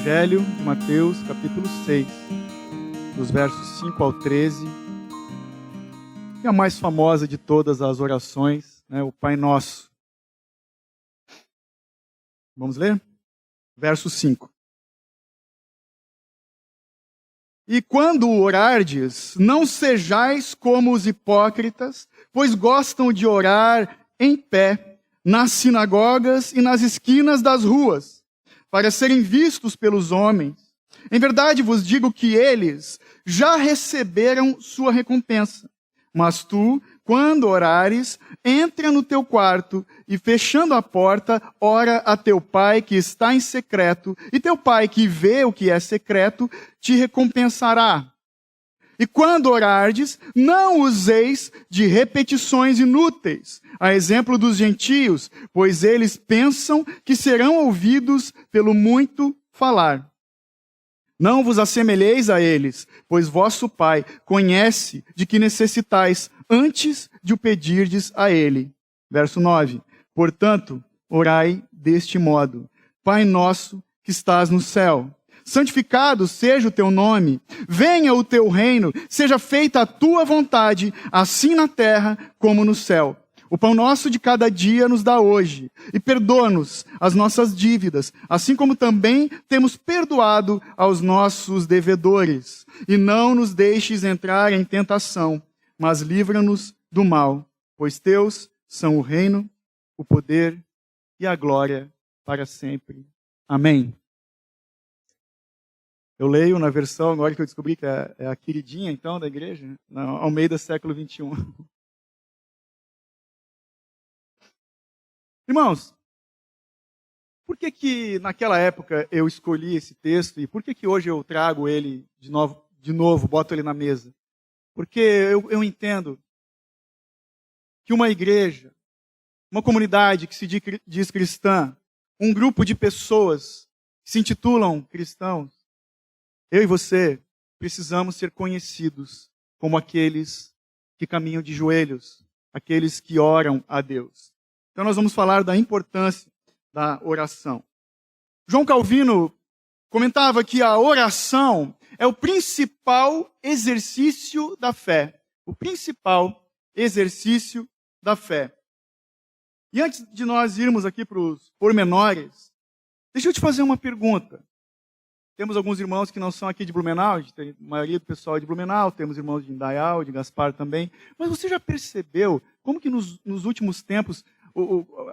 Evangelho de Mateus, capítulo 6, dos versos 5 ao 13, que é a mais famosa de todas as orações, né? O Pai Nosso. Vamos ler? Verso 5. E quando orardes, não sejais como os hipócritas, pois gostam de orar em pé, nas sinagogas e nas esquinas das ruas, para serem vistos pelos homens. Em verdade vos digo que eles já receberam sua recompensa. Mas tu, quando orares, entra no teu quarto e, fechando a porta, ora a teu pai que está em secreto, e teu pai que vê o que é secreto te recompensará. E quando orardes, não useis de repetições inúteis, a exemplo dos gentios, pois eles pensam que serão ouvidos pelo muito falar. Não vos assemelheis a eles, pois vosso Pai conhece de que necessitais antes de o pedirdes a Ele. Verso 9. Portanto, orai deste modo: Pai nosso que estás no céu, santificado seja o teu nome, venha o teu reino, seja feita a tua vontade, assim na terra como no céu. O pão nosso de cada dia nos dá hoje, e perdoa-nos as nossas dívidas, assim como também temos perdoado aos nossos devedores. E não nos deixes entrar em tentação, mas livra-nos do mal, pois teus são o reino, o poder e a glória para sempre. Amém. Eu leio na versão, agora que eu descobri que é a queridinha, então, da igreja, ao meio do século 21. Irmãos, por que naquela época eu escolhi esse texto e por que hoje eu trago ele de novo, boto ele na mesa? Porque eu entendo que uma igreja, uma comunidade que se diz cristã, um grupo de pessoas que se intitulam cristãos, eu e você precisamos ser conhecidos como aqueles que caminham de joelhos, aqueles que oram a Deus. Então nós vamos falar da importância da oração. João Calvino comentava que a oração é o principal exercício da fé. O principal exercício da fé. E antes de nós irmos aqui para os pormenores, deixa eu te fazer uma pergunta. Temos alguns irmãos que não são aqui de Blumenau, a maioria do pessoal é de Blumenau, temos irmãos de Indaial, de Gaspar também. Mas você já percebeu como que nos últimos tempos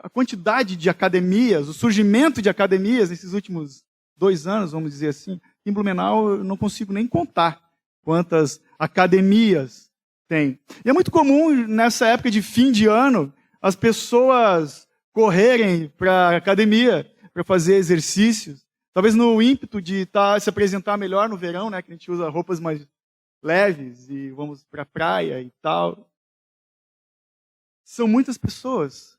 a quantidade de academias, o surgimento de academias nesses últimos 2 anos, vamos dizer assim, em Blumenau eu não consigo nem contar quantas academias tem. E é muito comum nessa época de fim de ano as pessoas correrem para a academia para fazer exercícios, talvez no ímpeto de se apresentar melhor no verão, né, que a gente usa roupas mais leves e vamos para a praia e tal. São muitas pessoas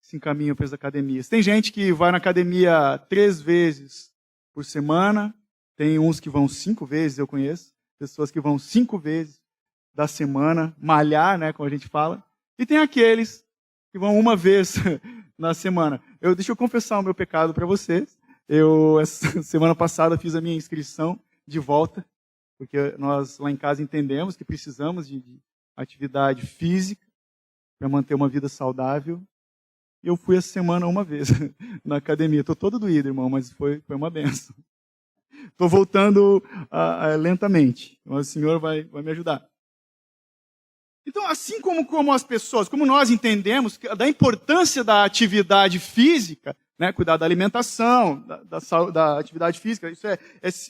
se encaminham para as academias. Tem gente que vai na academia 3 vezes por semana, tem uns que vão 5 vezes, eu conheço, pessoas que vão 5 vezes da semana, malhar, né, como a gente fala, e tem aqueles que vão 1 vez na semana. Deixa eu confessar o meu pecado para vocês. Essa semana passada, fiz a minha inscrição de volta, porque nós lá em casa entendemos que precisamos de atividade física para manter uma vida saudável. Eu fui essa semana 1 vez na academia. Estou todo doído, irmão, mas foi uma benção. Estou voltando lentamente. Mas o Senhor vai me ajudar. Então, assim como as pessoas, como nós entendemos da importância da atividade física, né, cuidar da alimentação, da atividade física, isso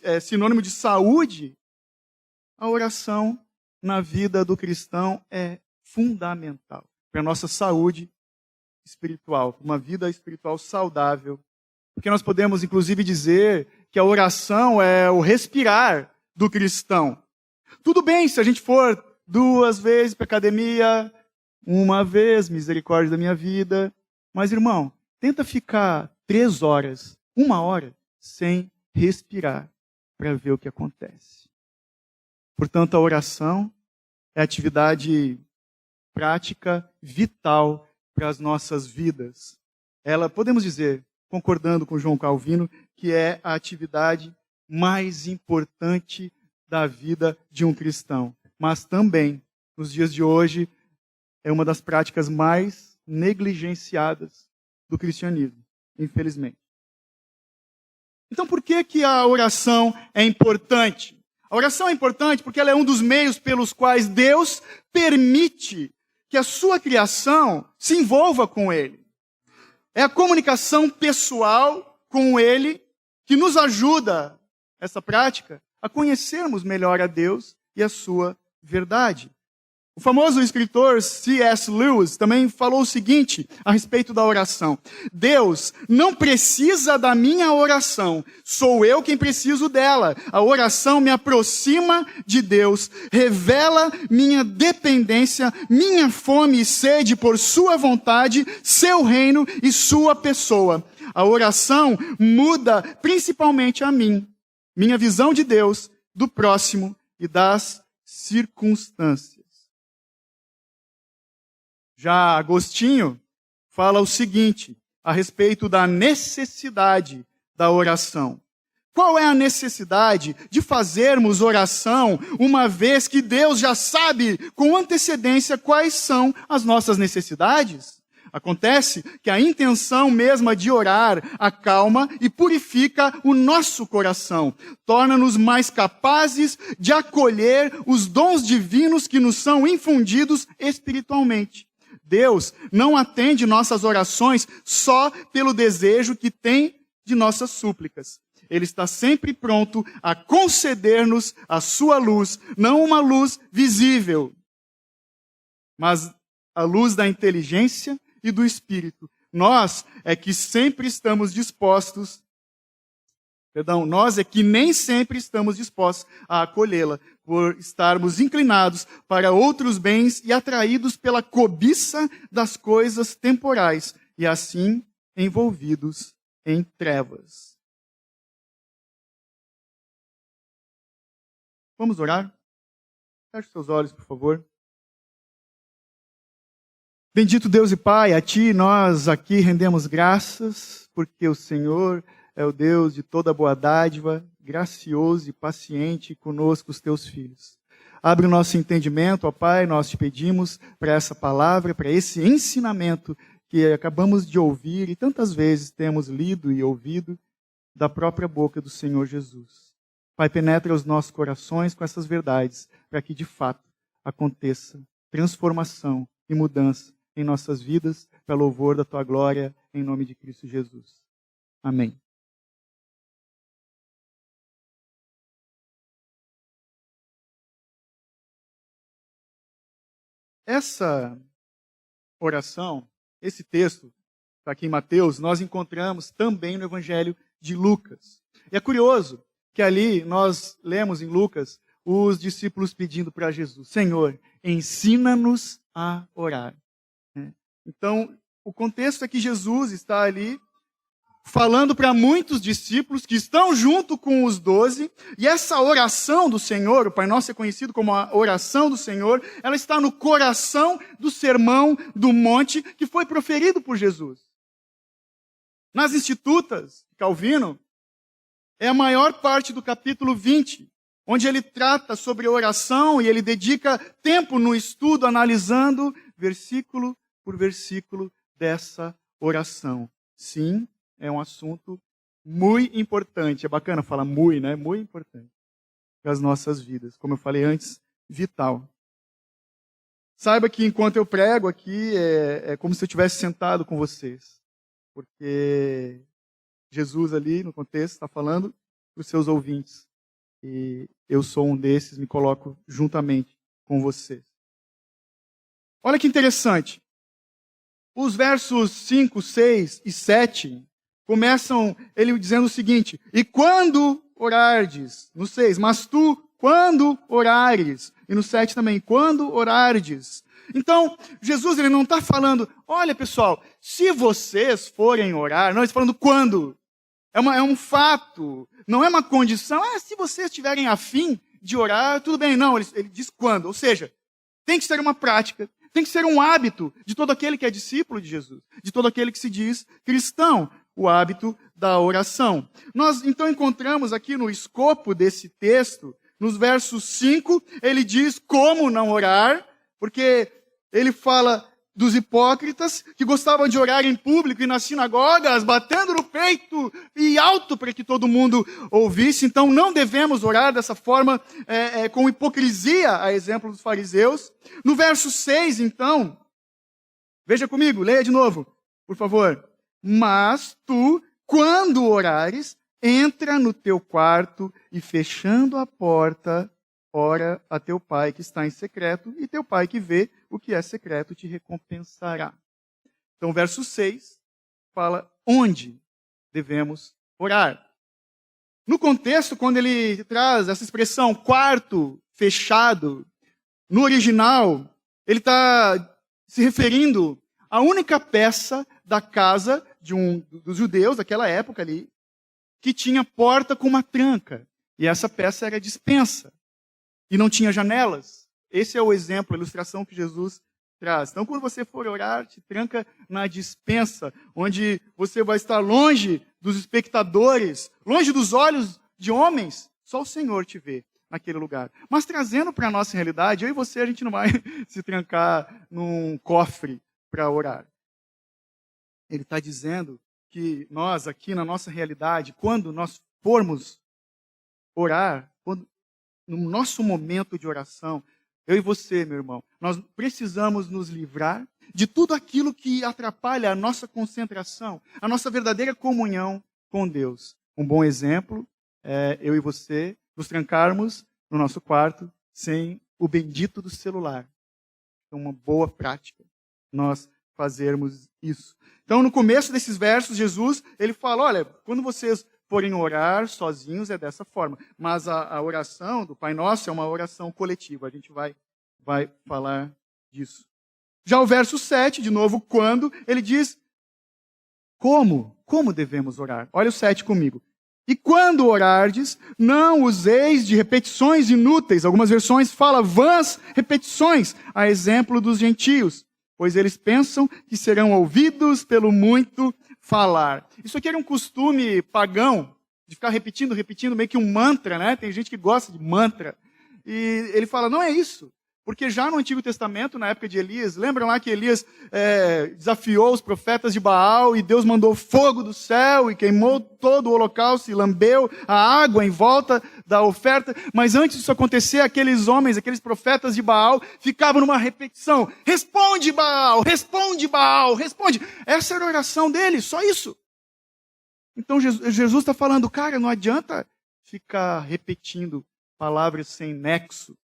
é sinônimo de saúde, a oração na vida do cristão é fundamental para a nossa saúde espiritual, uma vida espiritual saudável. Porque nós podemos, inclusive, dizer que a oração é o respirar do cristão. Tudo bem se a gente for 2 vezes para a academia, 1 vez, misericórdia da minha vida. Mas, irmão, tenta ficar 3 horas, 1 hora, sem respirar, para ver o que acontece. Portanto, a oração é atividade prática, vital, para as nossas vidas. Ela, podemos dizer, concordando com João Calvino, que é a atividade mais importante da vida de um cristão. Mas também, nos dias de hoje, é uma das práticas mais negligenciadas do cristianismo, infelizmente. Então, por que a oração é importante? A oração é importante porque ela é um dos meios pelos quais Deus permite que a sua criação se envolva com Ele. É a comunicação pessoal com Ele que nos ajuda, essa prática, a conhecermos melhor a Deus e a sua verdade. O famoso escritor C.S. Lewis também falou o seguinte a respeito da oração: Deus não precisa da minha oração, sou eu quem preciso dela. A oração me aproxima de Deus, revela minha dependência, minha fome e sede por sua vontade, seu reino e sua pessoa. A oração muda principalmente a mim, minha visão de Deus, do próximo e das circunstâncias. Já Agostinho fala o seguinte a respeito da necessidade da oração. Qual é a necessidade de fazermos oração, uma vez que Deus já sabe com antecedência quais são as nossas necessidades? Acontece que a intenção mesma de orar acalma e purifica o nosso coração, torna-nos mais capazes de acolher os dons divinos que nos são infundidos espiritualmente. Deus não atende nossas orações só pelo desejo que tem de nossas súplicas. Ele está sempre pronto a conceder-nos a sua luz, não uma luz visível, mas a luz da inteligência e do Espírito. Nós é que nem sempre estamos dispostos a acolhê-la, por estarmos inclinados para outros bens e atraídos pela cobiça das coisas temporais, e assim envolvidos em trevas. Vamos orar? Feche seus olhos, por favor. Bendito Deus e Pai, a Ti nós aqui rendemos graças, porque o Senhor é o Deus de toda boa dádiva, gracioso e paciente conosco, os Teus filhos. Abre o nosso entendimento, ó Pai, nós te pedimos para essa palavra, para esse ensinamento que acabamos de ouvir e tantas vezes temos lido e ouvido da própria boca do Senhor Jesus. Pai, penetra os nossos corações com essas verdades, para que de fato aconteça transformação e mudança em nossas vidas, para louvor da Tua glória, em nome de Cristo Jesus. Amém. Essa oração, esse texto, está aqui em Mateus, nós encontramos também no Evangelho de Lucas. E é curioso que ali nós lemos em Lucas os discípulos pedindo para Jesus: Senhor, ensina-nos a orar. Então, o contexto é que Jesus está ali falando para muitos discípulos que estão junto com os 12, e essa oração do Senhor, o Pai Nosso é conhecido como a oração do Senhor, ela está no coração do sermão do monte que foi proferido por Jesus. Nas Institutas, Calvino, é a maior parte do capítulo 20, onde ele trata sobre oração e ele dedica tempo no estudo analisando versículo por versículo dessa oração. Sim, é um assunto muito importante. É bacana falar muito, né? Muito importante para as nossas vidas. Como eu falei antes, vital. Saiba que enquanto eu prego aqui, é como se eu estivesse sentado com vocês. Porque Jesus ali, no contexto, está falando para os seus ouvintes. E eu sou um desses, me coloco juntamente com vocês. Olha que interessante. Os versos 5, 6 e 7... começam ele dizendo o seguinte: e quando orardes, no 6, mas tu, quando orares, e no 7 também, quando orardes. Então, Jesus ele não está falando, olha pessoal, se vocês forem orar, não, ele está falando quando. É um fato, não é uma condição, se vocês tiverem afim de orar, tudo bem, não, ele diz quando, ou seja, tem que ser uma prática, tem que ser um hábito de todo aquele que é discípulo de Jesus, de todo aquele que se diz cristão. o hábito da oração. Nós então encontramos aqui no escopo desse texto, nos versos 5, ele diz como não orar, porque ele fala dos hipócritas que gostavam de orar em público e nas sinagogas, batendo no peito e alto para que todo mundo ouvisse. Então não devemos orar dessa forma, com hipocrisia, a exemplo dos fariseus. No verso 6, então, veja comigo, leia de novo, por favor. Mas tu, quando orares, entra no teu quarto e fechando a porta, ora a teu pai que está em secreto, e teu pai que vê o que é secreto te recompensará. Então, verso 6 fala onde devemos orar. No contexto, quando ele traz essa expressão quarto, fechado, no original, ele está se referindo à única peça da casa de dos judeus daquela época ali, que tinha porta com uma tranca. E essa peça era dispensa. E não tinha janelas. Esse é o exemplo, a ilustração que Jesus traz. Então, quando você for orar, te tranca na dispensa, onde você vai estar longe dos espectadores, longe dos olhos de homens. Só o Senhor te vê naquele lugar. Mas trazendo para a nossa realidade, eu e você, a gente não vai se trancar num cofre para orar. Ele está dizendo que nós, aqui na nossa realidade, quando nós formos orar, no nosso momento de oração, eu e você, meu irmão, nós precisamos nos livrar de tudo aquilo que atrapalha a nossa concentração, a nossa verdadeira comunhão com Deus. Um bom exemplo é eu e você nos trancarmos no nosso quarto sem o bendito do celular. É uma boa prática nós fazermos isso. Então, no começo desses versos, Jesus, ele fala, olha, quando vocês forem orar sozinhos é dessa forma. Mas a oração do Pai Nosso é uma oração coletiva. A gente vai falar disso. Já o verso 7, de novo, quando, ele diz como devemos orar. Olha o 7 comigo. E quando orardes, não useis de repetições inúteis. Algumas versões falam vãs repetições, a exemplo dos gentios, pois eles pensam que serão ouvidos pelo muito falar. Isso aqui era um costume pagão, de ficar repetindo, meio que um mantra, né? Tem gente que gosta de mantra. E ele fala, não é isso. Porque já no Antigo Testamento, na época de Elias, lembram lá que Elias desafiou os profetas de Baal e Deus mandou fogo do céu e queimou todo o holocausto e lambeu a água em volta da oferta. Mas antes disso acontecer, aqueles homens, aqueles profetas de Baal, ficavam numa repetição. Responde, Baal! Responde, Baal! Responde! Essa era a oração deles, só isso. Então Jesus está falando, cara, não adianta ficar repetindo palavras sem nexo.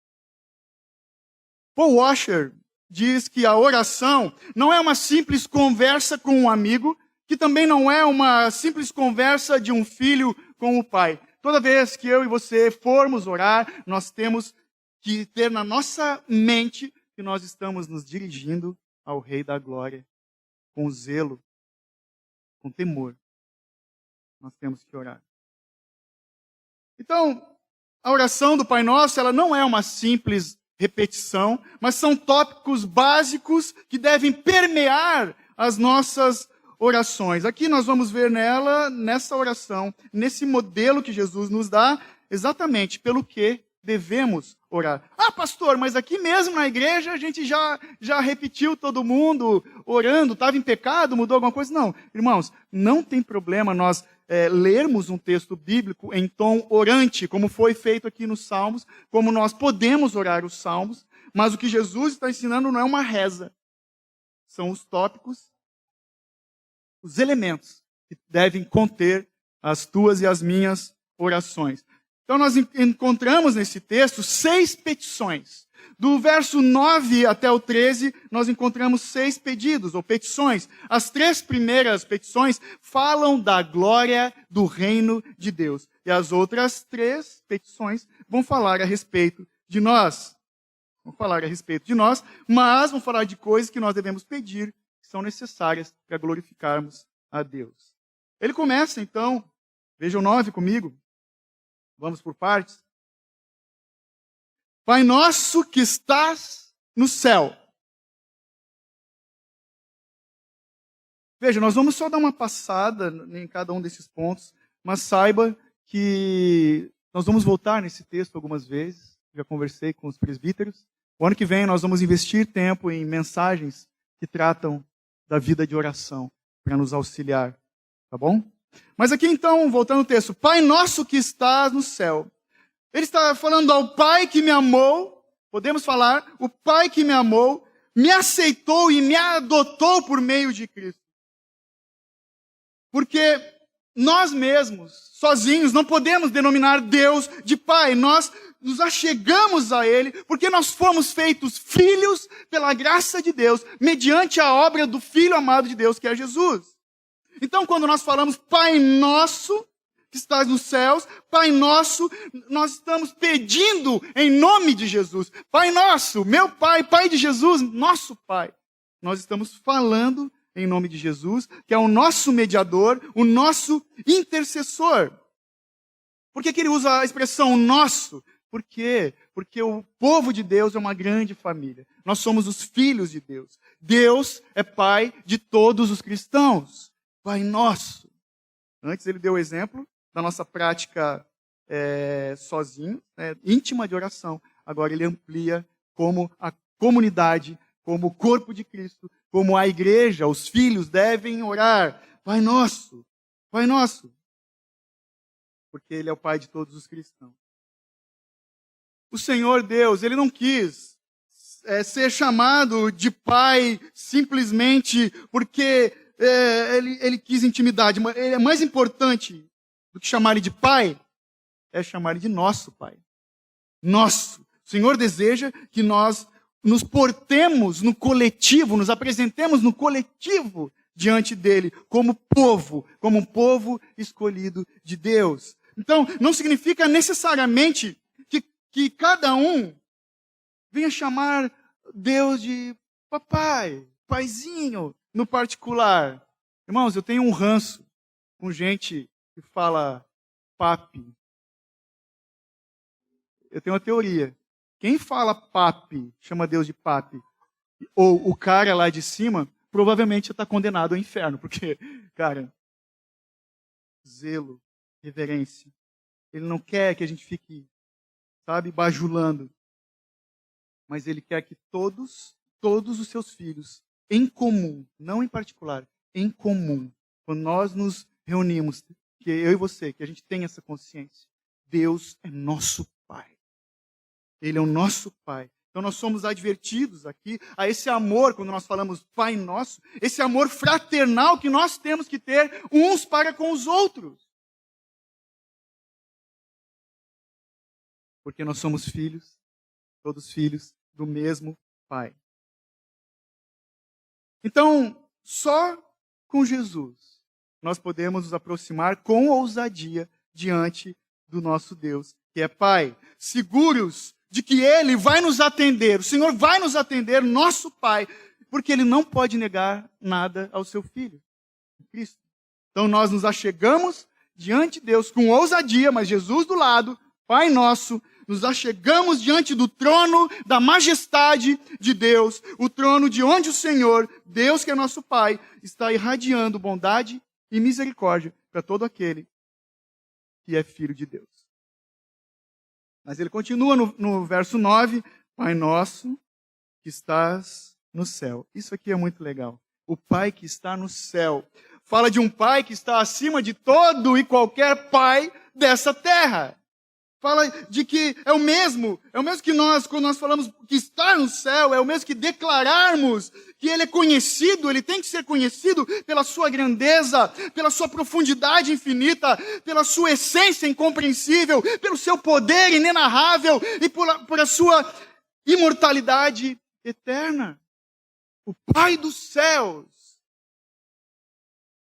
Paul Washer diz que a oração não é uma simples conversa com um amigo, que também não é uma simples conversa de um filho com o pai. Toda vez que eu e você formos orar, nós temos que ter na nossa mente que nós estamos nos dirigindo ao Rei da Glória, com zelo, com temor. Nós temos que orar. Então, a oração do Pai Nosso, ela não é uma simples repetição, mas são tópicos básicos que devem permear as nossas orações. Aqui nós vamos ver nessa oração, nesse modelo que Jesus nos dá, exatamente pelo que devemos orar. Ah, pastor, mas aqui mesmo na igreja a gente já repetiu todo mundo orando, estava em pecado, mudou alguma coisa? Não, irmãos, não tem problema nós lermos um texto bíblico em tom orante, como foi feito aqui nos Salmos, como nós podemos orar os Salmos, mas o que Jesus está ensinando não é uma reza. São os tópicos, os elementos que devem conter as tuas e as minhas orações. Então nós encontramos nesse texto 6 petições. Do verso 9 até o 13, nós encontramos 6 pedidos, ou petições. As 3 primeiras petições falam da glória do reino de Deus. E as outras 3 petições vão falar a respeito de nós. Mas vão falar de coisas que nós devemos pedir, que são necessárias para glorificarmos a Deus. Ele começa, então, veja o 9 comigo. Vamos por partes. Pai nosso que estás no céu. Veja, nós vamos só dar uma passada em cada um desses pontos, mas saiba que nós vamos voltar nesse texto algumas vezes. Já conversei com os presbíteros. O ano que vem nós vamos investir tempo em mensagens que tratam da vida de oração, para nos auxiliar, tá bom? Mas aqui então, voltando ao texto, Pai nosso que estás no céu. Ele está falando ao Pai que me amou, podemos falar, o Pai que me amou, me aceitou e me adotou por meio de Cristo. Porque nós mesmos, sozinhos, não podemos denominar Deus de Pai. Nós nos achegamos a Ele porque nós fomos feitos filhos pela graça de Deus, mediante a obra do Filho amado de Deus, que é Jesus. Então, quando nós falamos Pai Nosso, que estás nos céus, Pai Nosso, nós estamos pedindo em nome de Jesus. Pai Nosso, meu Pai, Pai de Jesus, nosso Pai. Nós estamos falando em nome de Jesus, que é o nosso mediador, o nosso intercessor. Por que ele usa a expressão nosso? Por quê? Porque o povo de Deus é uma grande família. Nós somos os filhos de Deus. Deus é Pai de todos os cristãos. Pai nosso. Antes ele deu o exemplo da nossa prática sozinho, íntima de oração. Agora ele amplia como a comunidade, como o corpo de Cristo, como a igreja, os filhos devem orar. Pai nosso, Pai nosso. Porque ele é o Pai de todos os cristãos. O Senhor Deus, ele não quis ser chamado de Pai simplesmente porque ele quis intimidade. É mais importante do que chamar ele de Pai, é chamar ele de nosso Pai. Nosso. O Senhor deseja que nós nos portemos no coletivo, nos apresentemos no coletivo diante dele, como um povo escolhido de Deus. Então, não significa necessariamente que cada um venha chamar Deus de papai, paizinho, no particular. Irmãos, eu tenho um ranço com gente que fala papi. Eu tenho uma teoria. Quem fala papi, chama Deus de papi, ou o cara lá de cima, provavelmente está condenado ao inferno. Porque, cara, zelo, reverência. Ele não quer que a gente fique, bajulando. Mas ele quer que todos os seus filhos, em comum, não em particular, em comum, quando nós nos reunimos, que eu e você, que a gente tenha essa consciência, Deus é nosso Pai. Ele é o nosso Pai. Então nós somos advertidos aqui a esse amor, quando nós falamos Pai Nosso, esse amor fraternal que nós temos que ter uns para com os outros. Porque nós somos filhos, todos filhos do mesmo Pai. Então, só com Jesus nós podemos nos aproximar com ousadia diante do nosso Deus, que é Pai, seguros de que Ele vai nos atender, o Senhor vai nos atender, nosso Pai, porque Ele não pode negar nada ao seu Filho, Cristo. Então nós nos achegamos diante de Deus com ousadia, mas Jesus do lado, Pai nosso, nos achegamos diante do trono da majestade de Deus, o trono de onde o Senhor, Deus que é nosso Pai, está irradiando bondade e misericórdia para todo aquele que é filho de Deus. Mas ele continua no verso 9, Pai nosso que estás no céu. Isso aqui é muito legal. O Pai que está no céu. Fala de um Pai que está acima de todo e qualquer pai dessa terra. Fala de que é o mesmo que nós, quando nós falamos que está no céu, é o mesmo que declararmos que Ele é conhecido, Ele tem que ser conhecido pela sua grandeza, pela sua profundidade infinita, pela sua essência incompreensível, pelo seu poder inenarrável e por a sua imortalidade eterna. O Pai dos céus.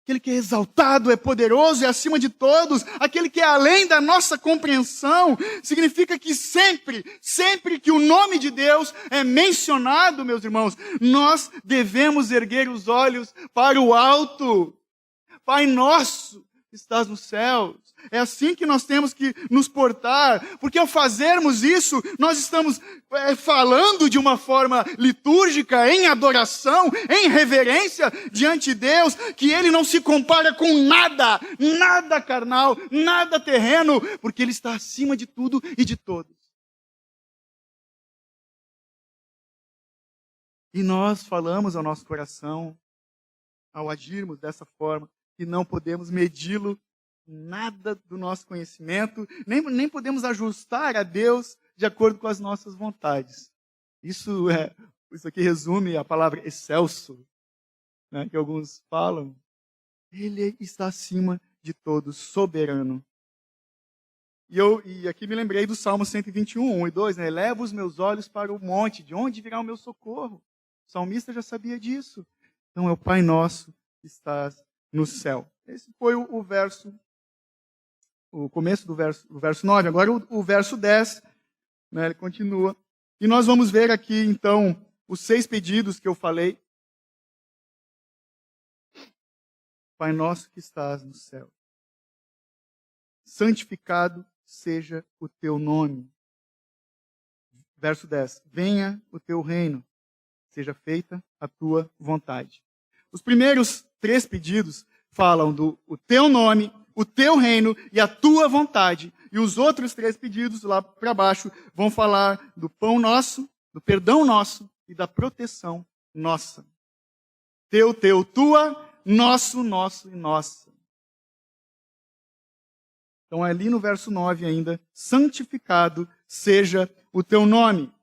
Aquele que é exaltado, é poderoso, é acima de todos, aquele que é além da nossa compreensão, significa que sempre que o nome de Deus é mencionado, meus irmãos, nós devemos erguer os olhos para o alto. Pai nosso, que estás nos céus. É assim que nós temos que nos portar, porque ao fazermos isso, nós estamos falando de uma forma litúrgica, em adoração, em reverência diante de Deus, que Ele não se compara com nada, nada carnal, nada terreno, porque Ele está acima de tudo e de todos. E nós falamos ao nosso coração, ao agirmos dessa forma, que não podemos medi-lo nada do nosso conhecimento, nem podemos ajustar a Deus de acordo com as nossas vontades. Isso aqui resume a palavra excelso, né, que alguns falam. Ele está acima de todos, soberano. E aqui me lembrei do Salmo 121, 1 e 2, né? Eleva os meus olhos para o monte, de onde virá o meu socorro? O salmista já sabia disso. Então é o Pai nosso que está no céu. Esse foi o começo do verso 9. Agora o verso 10, né, ele continua. E nós vamos ver aqui, então, os 6 pedidos que eu falei. Pai nosso que estás no céu, santificado seja o teu nome. Verso 10. Venha o teu reino, seja feita a tua vontade. Os primeiros 3 pedidos falam do o teu nome, o teu reino e a tua vontade. E os outros 3 pedidos lá para baixo vão falar do pão nosso, do perdão nosso e da proteção nossa. Teu, tua, nosso e nossa. Então ali no verso 9 ainda, santificado seja o teu nome.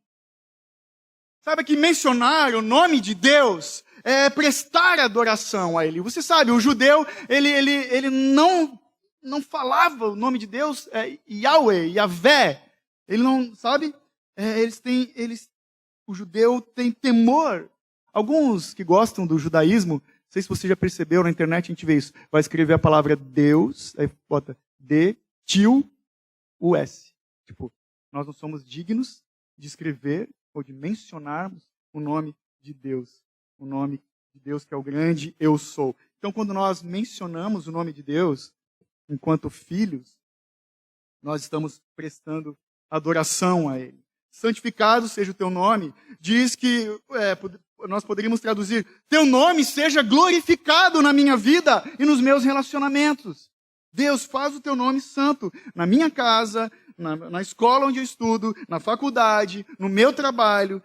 Sabe que mencionar o nome de Deus é prestar adoração a Ele. Você sabe, o judeu, ele não falava o nome de Deus, Yahweh, Yahvé. Ele não, sabe? O judeu tem temor. Alguns que gostam do judaísmo, não sei se você já percebeu, na internet a gente vê isso, vai escrever a palavra Deus, aí bota D-T-U-S. Tipo, nós não somos dignos de escrever ou de mencionarmos o nome de Deus. O nome de Deus que é o grande eu sou. Então, quando nós mencionamos o nome de Deus, enquanto filhos, nós estamos prestando adoração a Ele. Santificado seja o teu nome, diz que nós poderíamos traduzir, teu nome seja glorificado na minha vida e nos meus relacionamentos. Deus, faz o teu nome santo na minha casa, na escola onde eu estudo, na faculdade, no meu trabalho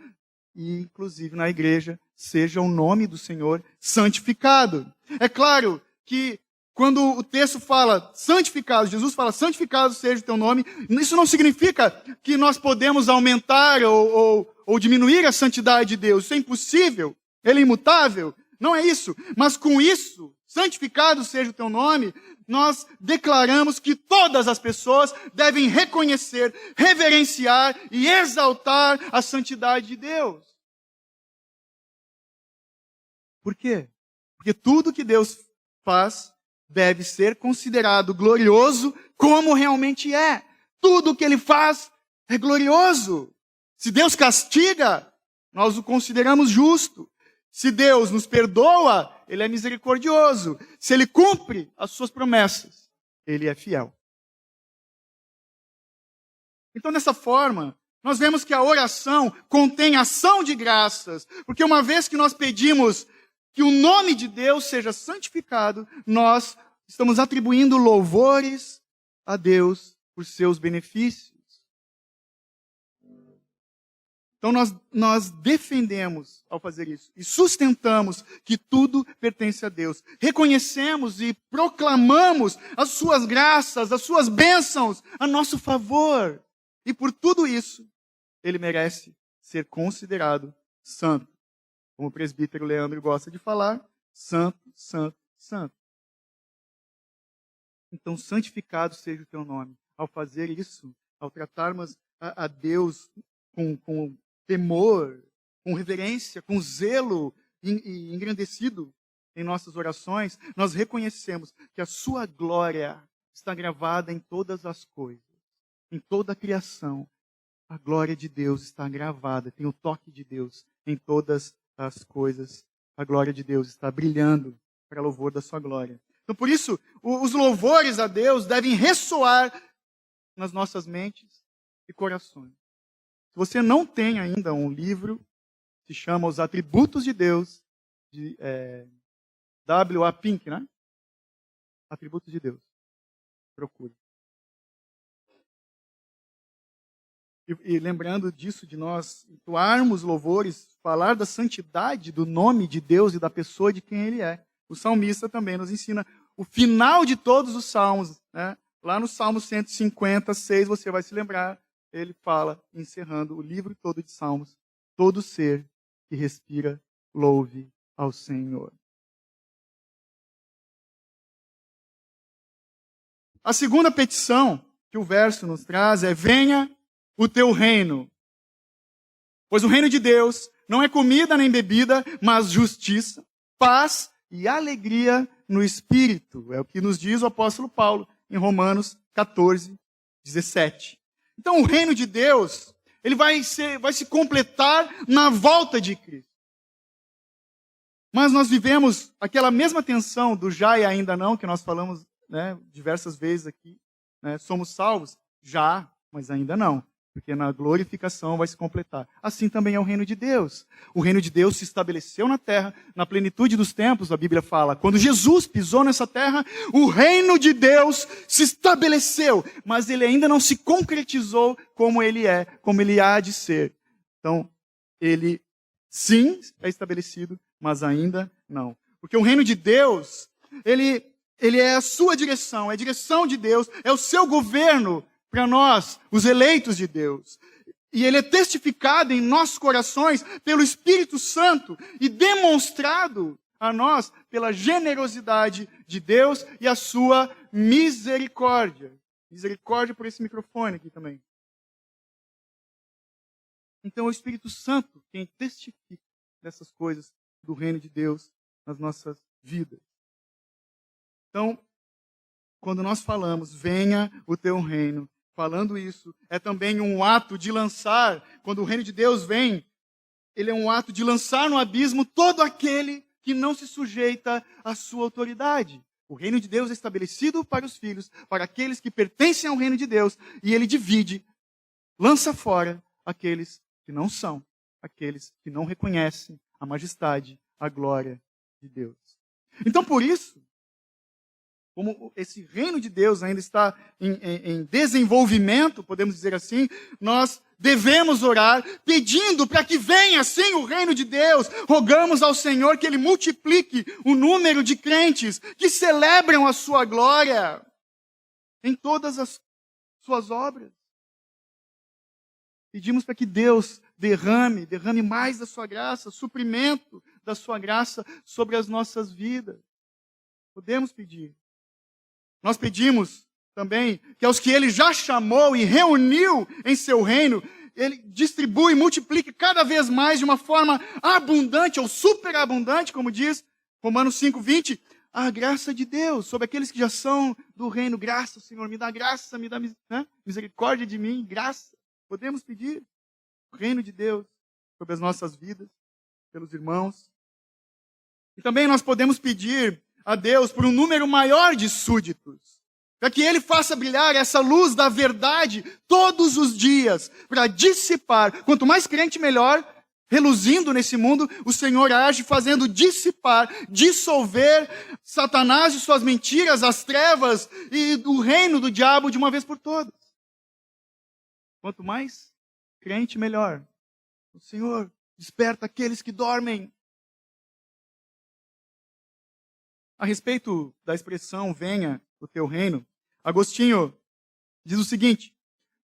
e inclusive na igreja, seja o nome do Senhor santificado. É claro que quando o texto fala santificado, Jesus fala santificado seja o teu nome, isso não significa que nós podemos aumentar ou diminuir a santidade de Deus. Isso é impossível. Ele é imutável. Não é isso. Mas com isso, santificado seja o teu nome, nós declaramos que todas as pessoas devem reconhecer, reverenciar e exaltar a santidade de Deus. Por quê? Porque tudo que Deus faz deve ser considerado glorioso como realmente é. Tudo que Ele faz é glorioso. Se Deus castiga, nós o consideramos justo. Se Deus nos perdoa, Ele é misericordioso. Se Ele cumpre as suas promessas, Ele é fiel. Então, dessa forma, nós vemos que a oração contém ação de graças, porque uma vez que nós pedimos que o nome de Deus seja santificado, nós estamos atribuindo louvores a Deus por seus benefícios. Então nós defendemos ao fazer isso e sustentamos que tudo pertence a Deus. Reconhecemos e proclamamos as suas graças, as suas bênçãos a nosso favor. E por tudo isso, Ele merece ser considerado santo. Como o presbítero Leandro gosta de falar, santo, santo, santo. Então, santificado seja o teu nome. Ao fazer isso, ao tratarmos a Deus com temor, com reverência, com zelo e engrandecido em nossas orações, nós reconhecemos que a sua glória está gravada em todas as coisas, em toda a criação. A glória de Deus está gravada, tem o toque de Deus em todas as coisas. A glória de Deus está brilhando para louvor da sua glória. Então, por isso, os louvores a Deus devem ressoar nas nossas mentes e corações. Se você não tem ainda um livro, se chama Os Atributos de Deus, de W.A. Pink, né? Atributos de Deus. Procure. E lembrando disso, de nós entoarmos louvores, falar da santidade do nome de Deus e da pessoa de quem Ele é. O salmista também nos ensina o final de todos os salmos, né? Lá no Salmo 156, você vai se lembrar, ele fala, encerrando o livro todo de salmos, todo ser que respira, louve ao Senhor. A segunda petição que o verso nos traz é: venha o teu reino. Pois o reino de Deus não é comida nem bebida, mas justiça, paz e alegria no Espírito. É o que nos diz o apóstolo Paulo em Romanos 14, 17. Então o reino de Deus, ele vai se completar na volta de Cristo. Mas nós vivemos aquela mesma tensão do já e ainda não, que nós falamos, né, diversas vezes aqui. Né? Somos salvos? Já, mas ainda não. Porque na glorificação vai se completar. Assim também é o reino de Deus. O reino de Deus se estabeleceu na terra, na plenitude dos tempos, a Bíblia fala. Quando Jesus pisou nessa terra, o reino de Deus se estabeleceu. Mas ele ainda não se concretizou como ele é, como ele há de ser. Então, ele sim é estabelecido, mas ainda não. Porque o reino de Deus, ele é a sua direção, é a direção de Deus, é o seu governo para nós, os eleitos de Deus. E ele é testificado em nossos corações pelo Espírito Santo e demonstrado a nós pela generosidade de Deus e a sua misericórdia. Misericórdia por esse microfone aqui também. Então é o Espírito Santo quem testifica dessas coisas do reino de Deus nas nossas vidas. Então, quando nós falamos, venha o teu reino, falando isso, é também um ato de lançar, quando o reino de Deus vem, ele é um ato de lançar no abismo todo aquele que não se sujeita à sua autoridade. O reino de Deus é estabelecido para os filhos, para aqueles que pertencem ao reino de Deus, e ele divide, lança fora aqueles que não são, aqueles que não reconhecem a majestade, a glória de Deus. Então, por isso, como esse reino de Deus ainda está em desenvolvimento, podemos dizer assim, nós devemos orar pedindo para que venha assim o reino de Deus. Rogamos ao Senhor que Ele multiplique o número de crentes que celebram a sua glória em todas as suas obras. Pedimos para que Deus derrame mais da sua graça, suprimento da sua graça sobre as nossas vidas. Podemos pedir. Nós pedimos também que aos que Ele já chamou e reuniu em seu reino, Ele distribui e multiplique cada vez mais de uma forma abundante ou superabundante, como diz Romanos 5:20, a graça de Deus sobre aqueles que já são do reino. Graça, Senhor, me dá graça, me dá misericórdia de mim, graça. Podemos pedir o reino de Deus sobre as nossas vidas, pelos irmãos. E também nós podemos pedir a Deus por um número maior de súditos, para que Ele faça brilhar essa luz da verdade todos os dias, para dissipar, quanto mais crente melhor, reluzindo nesse mundo, o Senhor age fazendo dissipar, dissolver Satanás e suas mentiras, as trevas e o reino do diabo de uma vez por todas. Quanto mais crente melhor. O Senhor desperta aqueles que dormem. A respeito da expressão, venha o teu reino, Agostinho diz o seguinte: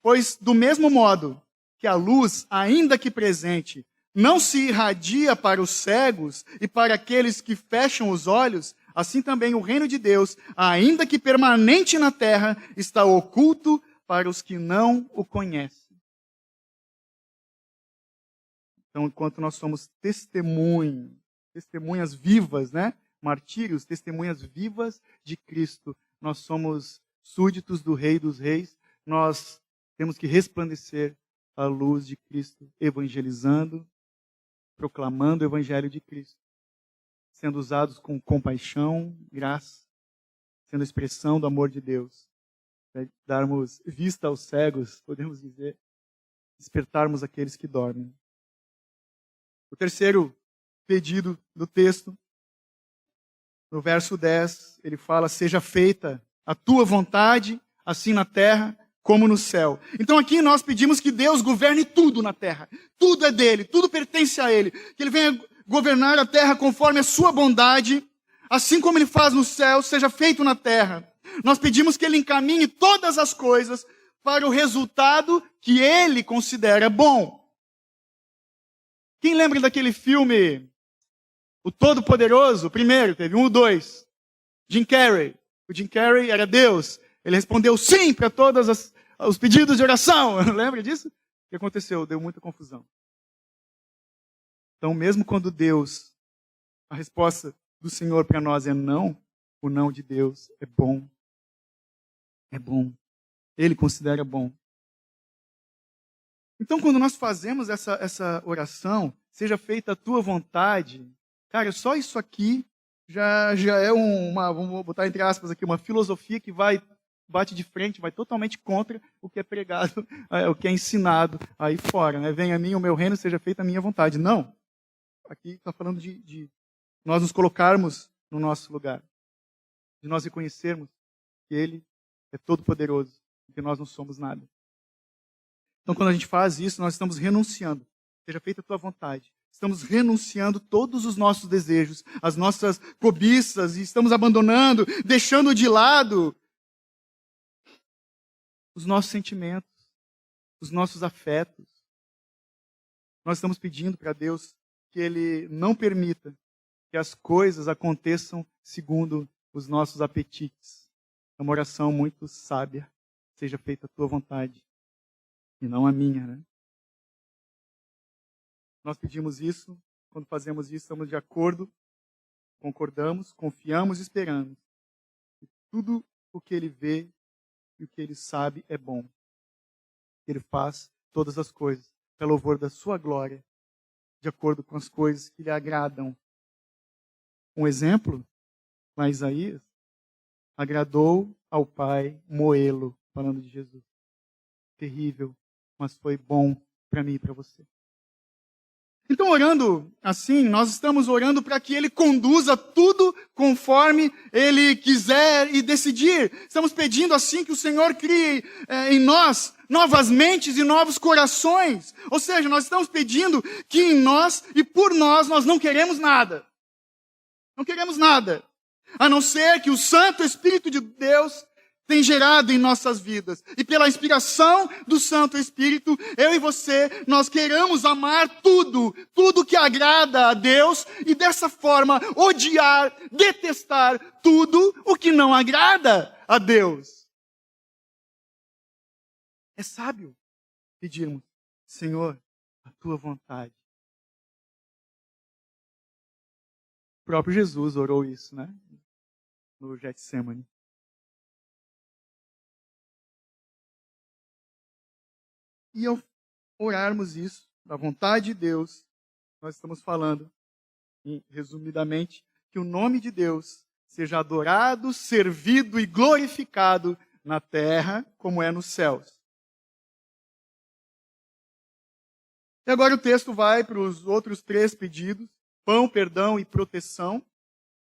pois do mesmo modo que a luz, ainda que presente, não se irradia para os cegos e para aqueles que fecham os olhos, assim também o reino de Deus, ainda que permanente na terra, está oculto para os que não o conhecem. Então, enquanto nós somos testemunhas vivas, né? Martírios, testemunhas vivas de Cristo. Nós somos súditos do Rei dos Reis. Nós temos que resplandecer a luz de Cristo, evangelizando, proclamando o Evangelho de Cristo, sendo usados com compaixão, graça, sendo expressão do amor de Deus. Darmos vista aos cegos, podemos dizer, despertarmos aqueles que dormem. O terceiro pedido do texto, no verso 10, ele fala: seja feita a tua vontade, assim na terra como no céu. Então aqui nós pedimos que Deus governe tudo na terra. Tudo é dele, tudo pertence a ele. Que ele venha governar a terra conforme a sua bondade, assim como ele faz no céu, seja feito na terra. Nós pedimos que ele encaminhe todas as coisas para o resultado que ele considera bom. Quem lembra daquele filme O Todo-Poderoso? O primeiro, teve 1 e 2. Jim Carrey. O Jim Carrey era Deus. Ele respondeu sim para todos os pedidos de oração. Lembra disso? O que aconteceu? Deu muita confusão. Então, mesmo quando Deus, a resposta do Senhor para nós é não, o não de Deus é bom. É bom. Ele considera bom. Então, quando nós fazemos essa oração, seja feita a tua vontade, cara, só isso aqui já é vamos botar entre aspas aqui, uma filosofia que bate de frente, vai totalmente contra o que é pregado, o que é ensinado aí fora. Né? Venha a mim o meu reino, seja feita a minha vontade. Não. Aqui está falando de nós nos colocarmos no nosso lugar. De nós reconhecermos que Ele é todo-poderoso e que nós não somos nada. Então, quando a gente faz isso, nós estamos renunciando. Seja feita a tua vontade. Estamos renunciando todos os nossos desejos, as nossas cobiças, e estamos abandonando, deixando de lado os nossos sentimentos, os nossos afetos. Nós estamos pedindo para Deus que Ele não permita que as coisas aconteçam segundo os nossos apetites. É uma oração muito sábia. Seja feita a tua vontade e não a minha, né? Nós pedimos isso, quando fazemos isso, estamos de acordo, concordamos, confiamos e esperamos. E tudo o que Ele vê e o que Ele sabe é bom. Ele faz todas as coisas para louvor da sua glória, de acordo com as coisas que lhe agradam. Um exemplo, lá em Isaías, agradou ao Pai moê-lo, falando de Jesus. Terrível, mas foi bom para mim e para você. Então, orando assim, nós estamos orando para que Ele conduza tudo conforme Ele quiser e decidir. Estamos pedindo assim que o Senhor crie em nós novas mentes e novos corações. Ou seja, nós estamos pedindo que em nós e por nós não queremos nada. Não queremos nada. A não ser que o Santo Espírito de Deus tem gerado em nossas vidas. E pela inspiração do Santo Espírito, eu e você, nós queremos amar tudo que agrada a Deus, e dessa forma odiar, detestar tudo o que não agrada a Deus. É sábio pedirmos, Senhor, a tua vontade. O próprio Jesus orou isso, né? No Getsemane. E ao orarmos isso, da vontade de Deus, nós estamos falando, resumidamente, que o nome de Deus seja adorado, servido e glorificado na terra, como é nos céus. E agora o texto vai para os outros 3 pedidos: pão, perdão e proteção,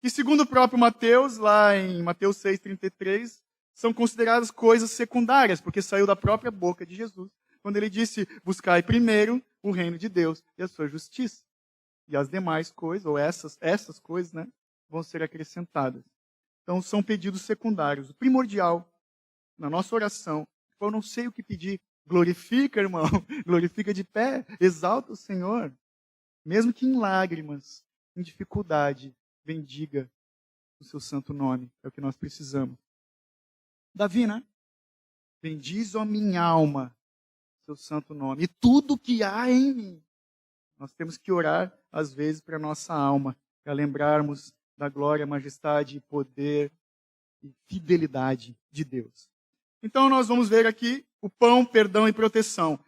que segundo o próprio Mateus, lá em Mateus 6,33, são consideradas coisas secundárias, porque saiu da própria boca de Jesus, quando ele disse: buscai primeiro o reino de Deus e a sua justiça. E as demais coisas, ou essas coisas, né, vão ser acrescentadas. Então são pedidos secundários. O primordial na nossa oração, eu não sei o que pedir, glorifica, irmão, glorifica de pé, exalta o Senhor. Mesmo que em lágrimas, em dificuldade, bendiga o seu santo nome. É o que nós precisamos. Davi, né? Bendiz, ó minha alma, seu santo nome, e tudo que há em mim. Nós temos que orar, às vezes, para a nossa alma, para lembrarmos da glória, majestade, poder e fidelidade de Deus. Então, nós vamos ver aqui o pão, perdão e proteção.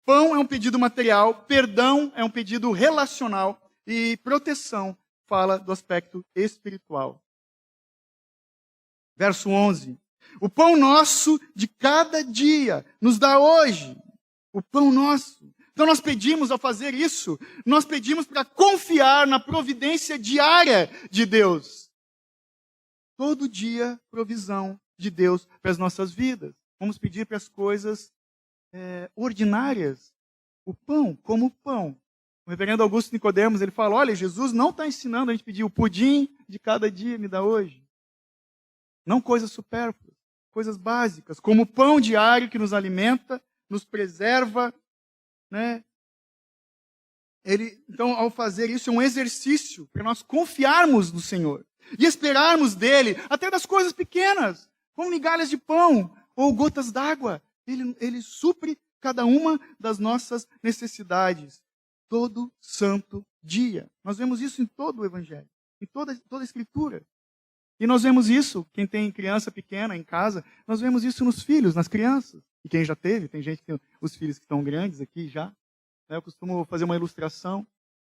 Pão é um pedido material, perdão é um pedido relacional e proteção fala do aspecto espiritual. Verso 11. O pão nosso de cada dia nos dá hoje. O pão nosso. Então nós pedimos, ao fazer isso, nós pedimos para confiar na providência diária de Deus. Todo dia, provisão de Deus para as nossas vidas. Vamos pedir para as coisas ordinárias. O pão, como o pão. O reverendo Augusto Nicodemos, ele fala, olha, Jesus não está ensinando a gente pedir o pudim de cada dia me dá hoje. Não coisas supérfluas, coisas básicas, como o pão diário que nos alimenta, nos preserva, né? Então, ao fazer isso, é um exercício para nós confiarmos no Senhor e esperarmos dele, até das coisas pequenas, como migalhas de pão ou gotas d'água. Ele supre cada uma das nossas necessidades, todo santo dia. Nós vemos isso em todo o Evangelho, em toda a Escritura. E nós vemos isso, quem tem criança pequena em casa, nós vemos isso nos filhos, nas crianças. E quem já teve, tem gente que tem os filhos que estão grandes aqui já. Eu costumo fazer uma ilustração.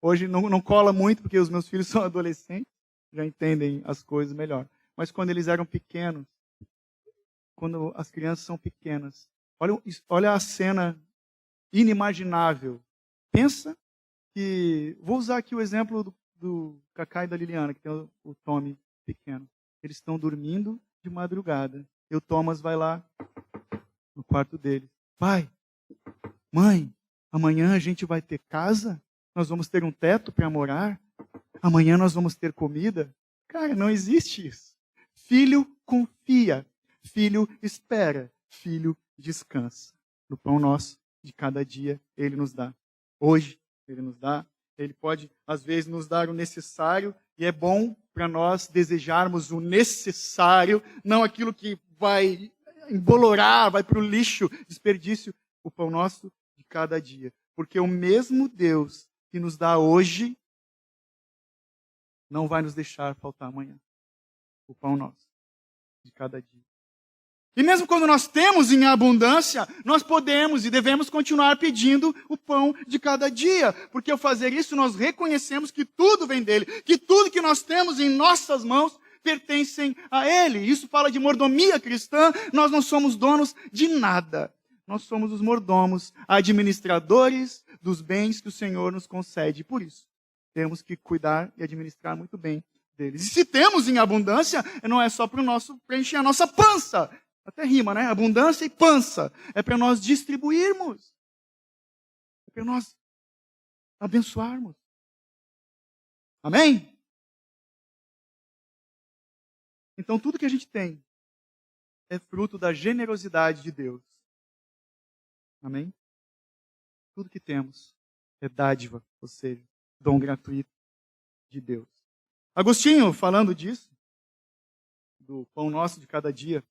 Hoje não cola muito, porque os meus filhos são adolescentes, já entendem as coisas melhor. Mas quando eles eram pequenos, quando as crianças são pequenas, olha a cena inimaginável. Pensa que... Vou usar aqui o exemplo do Cacá e da Liliana, que tem o Tommy pequeno. Eles estão dormindo de madrugada. E o Thomas vai lá no quarto dele. Pai, mãe, amanhã a gente vai ter casa? Nós vamos ter um teto para morar? Amanhã nós vamos ter comida? Cara, não existe isso. Filho confia. Filho espera. Filho descansa. No pão nosso de cada dia, Ele nos dá. Hoje, Ele nos dá. Ele pode, às vezes, nos dar o necessário. E é bom para nós desejarmos o necessário, não aquilo que vai embolorar, vai para o lixo, desperdício, o pão nosso de cada dia. Porque o mesmo Deus que nos dá hoje, não vai nos deixar faltar amanhã. O pão nosso de cada dia. E mesmo quando nós temos em abundância, nós podemos e devemos continuar pedindo o pão de cada dia. Porque ao fazer isso, nós reconhecemos que tudo vem dele. Que tudo que nós temos em nossas mãos pertencem a ele. Isso fala de mordomia cristã. Nós não somos donos de nada. Nós somos os mordomos, administradores dos bens que o Senhor nos concede. Por isso, temos que cuidar e administrar muito bem deles. E se temos em abundância, não é só para encher a nossa pança. Até rima, né? Abundância e pança. É para nós distribuirmos. É para nós abençoarmos. Amém? Então tudo que a gente tem é fruto da generosidade de Deus. Amém? Tudo que temos é dádiva, ou seja, dom gratuito de Deus. Agostinho, falando disso, do pão nosso de cada dia,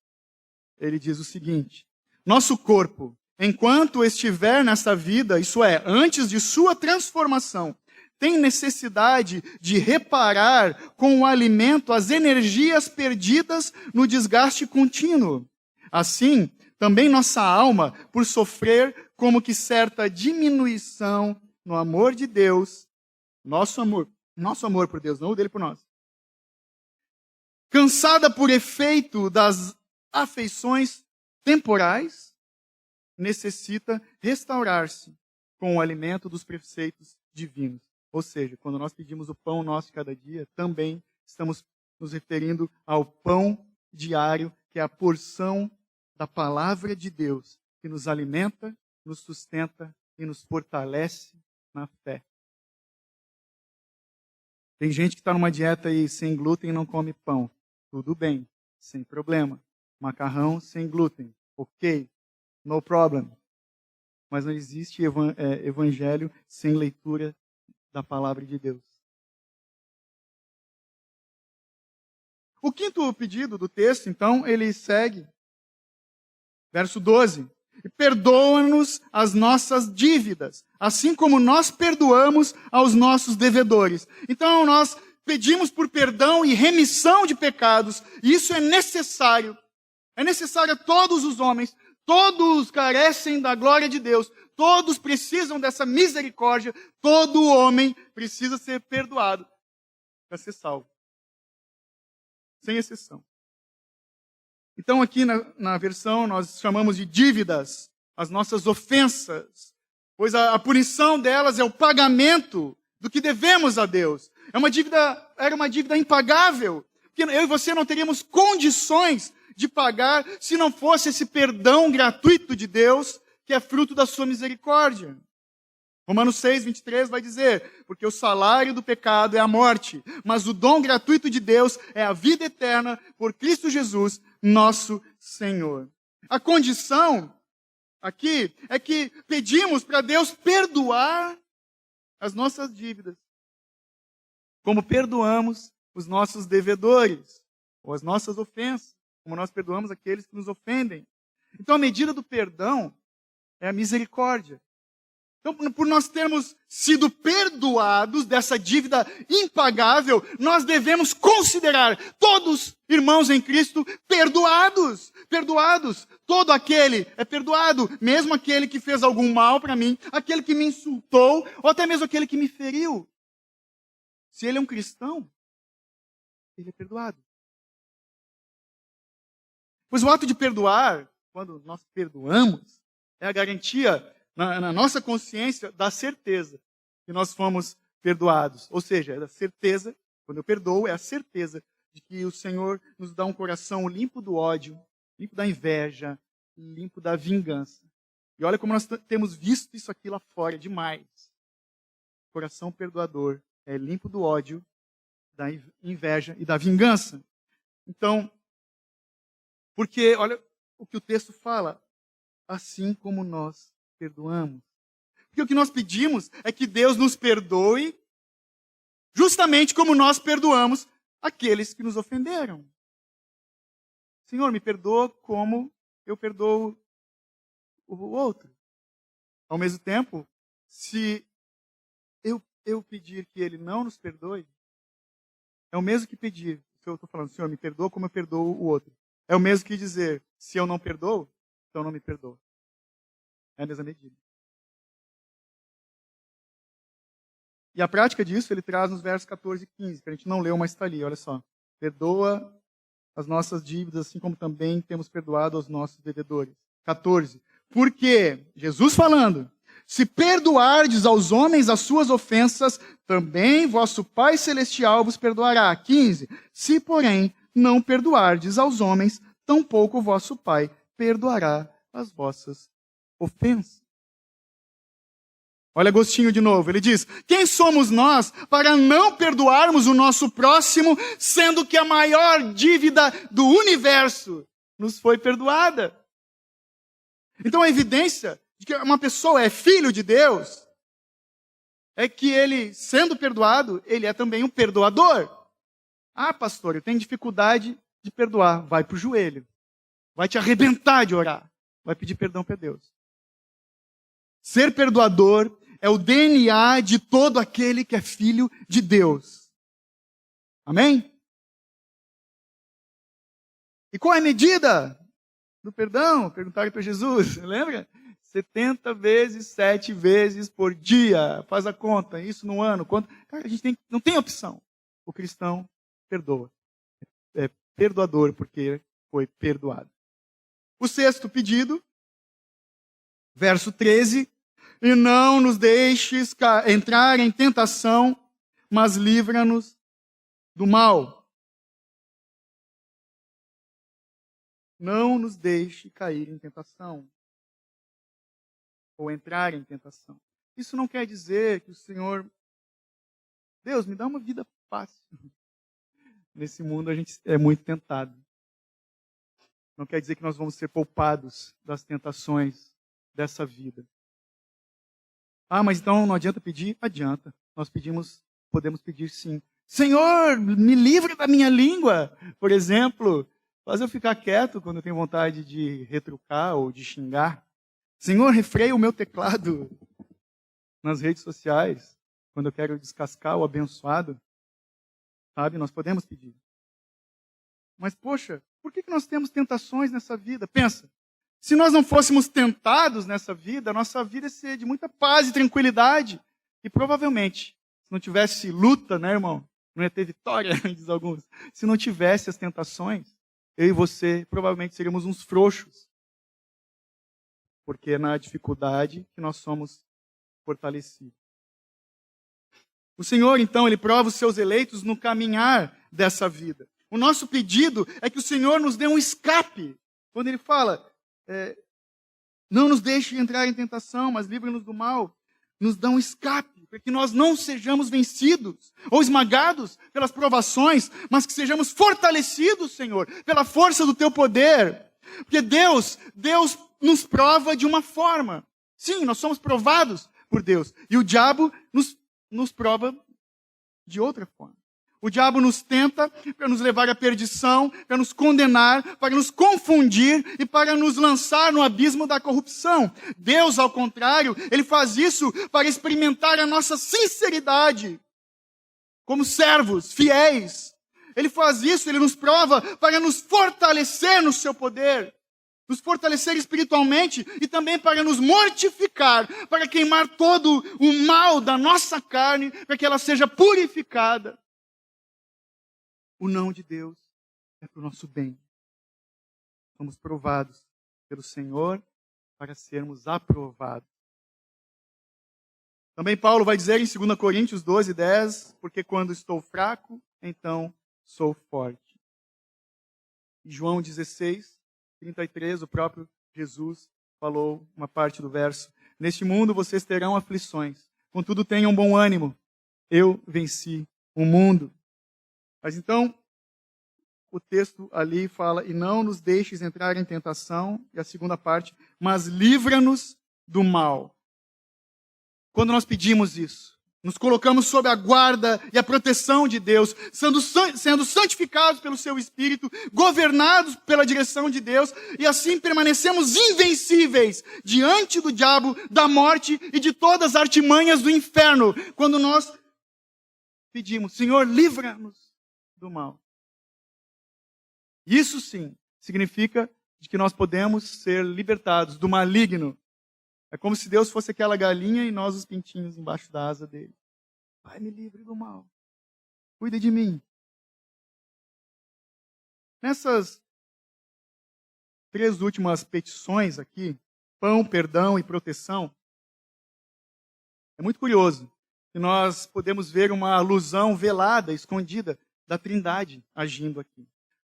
ele diz o seguinte: nosso corpo, enquanto estiver nessa vida, isso é, antes de sua transformação, tem necessidade de reparar com o alimento as energias perdidas no desgaste contínuo. Assim, também nossa alma, por sofrer como que certa diminuição no amor de Deus, nosso amor por Deus, não o dele por nós, cansada por efeito das afeições temporais, necessita restaurar-se com o alimento dos preceitos divinos. Ou seja, quando nós pedimos o pão nosso de cada dia, também estamos nos referindo ao pão diário, que é a porção da palavra de Deus, que nos alimenta, nos sustenta e nos fortalece na fé. Tem gente que está numa dieta aí sem glúten e não come pão. Tudo bem, sem problema. Macarrão sem glúten. Ok, no problem. Mas não existe evangelho sem leitura da palavra de Deus. O quinto pedido do texto, então, ele segue. Verso 12. Perdoa-nos as nossas dívidas, assim como nós perdoamos aos nossos devedores. Então, nós pedimos por perdão e remissão de pecados. E isso é necessário. É necessário a todos os homens. Todos carecem da glória de Deus. Todos precisam dessa misericórdia. Todo homem precisa ser perdoado para ser salvo. Sem exceção. Então aqui na versão nós chamamos de dívidas, as nossas ofensas, pois a punição delas é o pagamento do que devemos a Deus. Era uma dívida impagável, porque eu e você não teríamos condições de pagar se não fosse esse perdão gratuito de Deus, que é fruto da sua misericórdia. Romanos 6, 23 vai dizer, porque o salário do pecado é a morte, mas o dom gratuito de Deus é a vida eterna por Cristo Jesus, nosso Senhor. A condição aqui é que pedimos para Deus perdoar as nossas dívidas, como perdoamos os nossos devedores, ou as nossas ofensas, como nós perdoamos aqueles que nos ofendem. Então a medida do perdão é a misericórdia. Então, por nós termos sido perdoados dessa dívida impagável, nós devemos considerar todos irmãos em Cristo perdoados. Perdoados. Todo aquele é perdoado, mesmo aquele que fez algum mal para mim, aquele que me insultou, ou até mesmo aquele que me feriu. Se ele é um cristão, ele é perdoado. Pois o ato de perdoar, quando nós perdoamos, é a garantia na nossa consciência da certeza que nós fomos perdoados. Ou seja, é a certeza, quando eu perdoo, é a certeza de que o Senhor nos dá um coração limpo do ódio, limpo da inveja, limpo da vingança. E olha como nós temos visto isso aqui lá fora demais. Coração perdoador é limpo do ódio, da inveja e da vingança. Então, porque olha o que o texto fala, assim como nós perdoamos. Porque o que nós pedimos é que Deus nos perdoe justamente como nós perdoamos aqueles que nos ofenderam. Senhor, me perdoa como eu perdoo o outro. Ao mesmo tempo, se eu pedir que Ele não nos perdoe, é o mesmo que pedir, se eu estou falando, Senhor, me perdoa como eu perdoo o outro. É o mesmo que dizer, se eu não perdoo, então não me perdoa. É a mesma medida. E a prática disso ele traz nos versos 14 e 15, que a gente não leu, mas está ali, olha só. Perdoa as nossas dívidas, assim como também temos perdoado aos nossos devedores. 14. Porque, Jesus falando, se perdoardes aos homens as suas ofensas, também vosso Pai Celestial vos perdoará. 15. Se, porém, não perdoardes aos homens, tampouco vosso Pai perdoará as vossas ofensas. Olha Agostinho de novo, ele diz, quem somos nós para não perdoarmos o nosso próximo, sendo que a maior dívida do universo nos foi perdoada? Então a evidência de que uma pessoa é filho de Deus é que ele, sendo perdoado, ele é também um perdoador. Ah, pastor, eu tenho dificuldade de perdoar. Vai para o joelho. Vai te arrebentar de orar. Vai pedir perdão para Deus. Ser perdoador é o DNA de todo aquele que é filho de Deus. Amém? E qual é a medida do perdão? Perguntaram para Jesus, lembra? 70 vezes, 7 vezes por dia. Faz a conta, isso no ano. Cara, a gente não tem opção. O cristão perdoa. É perdoador porque foi perdoado. O sexto pedido, verso 13. E não nos deixes entrar em tentação, mas livra-nos do mal. Não nos deixe cair em tentação. Ou entrar em tentação. Isso não quer dizer que o Senhor... Deus, me dá uma vida fácil. Nesse mundo a gente é muito tentado. Não quer dizer que nós vamos ser poupados das tentações dessa vida. Ah, mas então não adianta pedir? Adianta. Nós podemos pedir sim. Senhor, me livra da minha língua. Por exemplo, faz eu ficar quieto quando eu tenho vontade de retrucar ou de xingar. Senhor, refreia o meu teclado nas redes sociais, quando eu quero descascar o abençoado. Sabe, nós podemos pedir. Mas, poxa, por que nós temos tentações nessa vida? Pensa. Se nós não fôssemos tentados nessa vida, a nossa vida ia ser de muita paz e tranquilidade. E provavelmente, se não tivesse luta, né, irmão? Não ia ter vitória, diz alguns. Se não tivesse as tentações, eu e você provavelmente seríamos uns frouxos. Porque é na dificuldade que nós somos fortalecidos. O Senhor, então, Ele prova os seus eleitos no caminhar dessa vida. O nosso pedido é que o Senhor nos dê um escape. Quando Ele fala, não nos deixe entrar em tentação, mas livre-nos do mal. Nos dá um escape, para que nós não sejamos vencidos ou esmagados pelas provações, mas que sejamos fortalecidos, Senhor, pela força do Teu poder. Porque Deus nos prova de uma forma. Sim, nós somos provados por Deus. E o diabo nos prova de outra forma. O diabo nos tenta para nos levar à perdição, para nos condenar, para nos confundir e para nos lançar no abismo da corrupção. Deus, ao contrário, Ele faz isso para experimentar a nossa sinceridade como servos, fiéis. Ele faz isso, Ele nos prova para nos fortalecer no seu poder, nos fortalecer espiritualmente e também para nos mortificar, para queimar todo o mal da nossa carne, para que ela seja purificada. O não de Deus é para o nosso bem. Somos provados pelo Senhor para sermos aprovados. Também Paulo vai dizer em 2 Coríntios 12:10, porque quando estou fraco, então sou forte. Em João 16:33, o próprio Jesus falou uma parte do verso: neste mundo vocês terão aflições, contudo tenham bom ânimo, eu venci o mundo. Mas então, o texto ali fala, e não nos deixes entrar em tentação, e a segunda parte, mas livra-nos do mal. Quando nós pedimos isso, nos colocamos sob a guarda e a proteção de Deus, sendo santificados pelo seu Espírito, governados pela direção de Deus, e assim permanecemos invencíveis diante do diabo, da morte e de todas as artimanhas do inferno. Quando nós pedimos, Senhor, livra-nos do mal. Isso sim significa de que nós podemos ser libertados do maligno. É como se Deus fosse aquela galinha e nós os pintinhos embaixo da asa dele. Pai, me livre do mal. Cuida de mim. Nessas 3 últimas petições aqui, pão, perdão e proteção, é muito curioso que nós podemos ver uma alusão velada, escondida, da Trindade agindo aqui.